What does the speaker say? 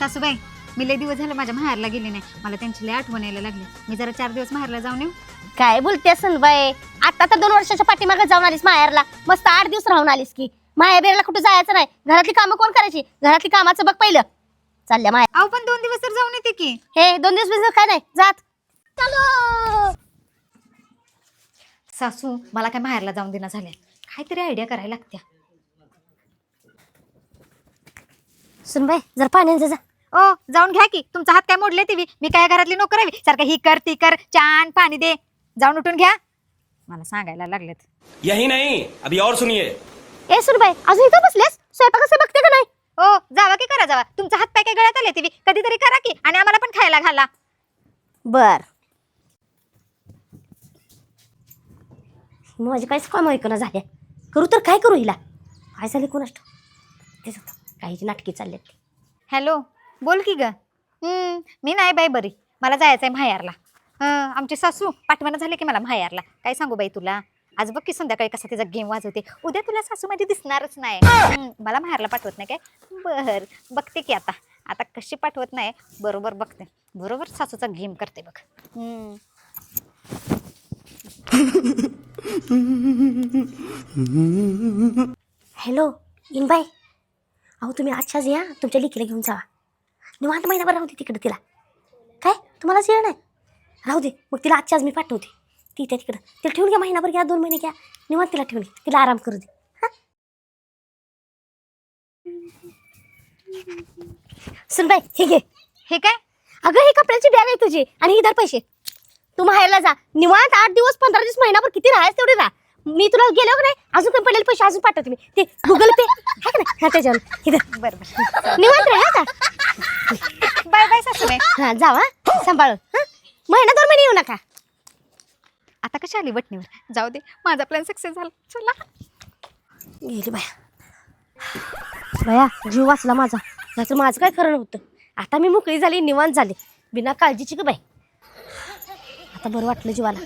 सासूबाई, मी लय दिवस झाले माझ्या माहेरला गेले नाही. मला त्यांची लय आठवण यायला लागली. मी जरा 4 दिवस माहेरला जाऊन येऊ. काय बोलतेस सुनबाई, आता तर 2 वर्षाच्या पाठीमागे जाऊन आलीस माहेरला. मस्त 8 दिवस राहून आलीस की. माहेरला कुठे जायचं नाही. घरातली कामं कोण करायची? घरातली कामाचं बघ पहिलं. चालल्या माहेर. अहो पण 2 दिवस तर जाऊन येते की. हे 2 दिवस बिझनेस काय नाही, जात चलो. सासू, मला काय माहेरला जाऊन देणं झाल्या. काहीतरी आयडिया करायला लागत्या. सुनबाई जर पाण्याचं जा. ओ जाऊन घ्या की. तुमचा हात काय मोडले टीव्ही. मी काय घरातली नोकर आहे सारखं ही कर ती कर, चान पाणी दे. जाऊन उठून घ्या. मला सांगायला लागलेत. यही नहीं, अभी और सुनिए. ए सुनबाई, अजून इथं बसलेस? स्वयंपाक कसं बघते का नाही? ओ जावा की करा जावा. तुमचा हात पाय काय गळ्यात आले टीव्ही. कधीतरी करा की आणि आम्हाला पण खायला घाला. बर. माझी काहीच काम ऐकणं झाल्या. करू तर काय करू हिला? काय झाले कोणास तेच होतं. काहीची नाटकी चाललेत. हॅलो, बोल की ग. मी नाही बाई बरी. मला जायचंय माहेरला. आमची सासू पाठवणं झाले की मला माहेरला. काय सांगू बाई तुला. आज बघ की संध्याकाळी कसा तिचा गेम वाजवते. उद्या तुला सासू माझी दिसणारच नाही. मला माहेरला पाठवत नाही काय. बर बघते की आता. आता कशी पाठवत नाही बरोबर बघते. बरोबर सासूचा गेम करते बघ. हॅलो इनबाई, अहो तुम्ही आजच्याच या. तुमच्या लेकीला घेऊन जावा. निवांत महिनाभर राहू दे तिकडे तिला. काय तुम्हालाच येणार नाही? राहू दे मग. तिला आजच्याच मी पाठवते. ती त्या तिकडं तिला ठेवून घ्या. महिनाभर घ्या, 2 महिने घ्या. निवांत तिला ठेवून घ्या. तिला आराम करू दे. सुनबाई हे घे. हे काय? अगं ही कपड्याची बॅग आहे तुझी आणि इधर पैसे. तू माहेरला जा. निवांत 8 दिवस 15 दिवस महिनाभर किती राहायच तेवढे राहा. मी तुला गेलो का नाही अजून काही पडलेले पैसे अजून पाठवते मी. ते गुगल पे आहे का नाही, हा त्याच्यावर इथं. बरोबर. निवांत राहा का. बाय बाय सासूबाई. हा जावा सांभाळून. हा महिना 2 महिने येऊ नका. आता कशी आली वटणीवर. जाऊ दे, माझा प्लॅन सक्सेस झाला. चला गेली बाया. जीव वाचला माझा. नाहीतर माझं काय खरं नव्हतं. आता मी मोकळी झाली, निवांत झाली, बिना काळजीची ग बाई. आता बरं वाटलं जीवाला.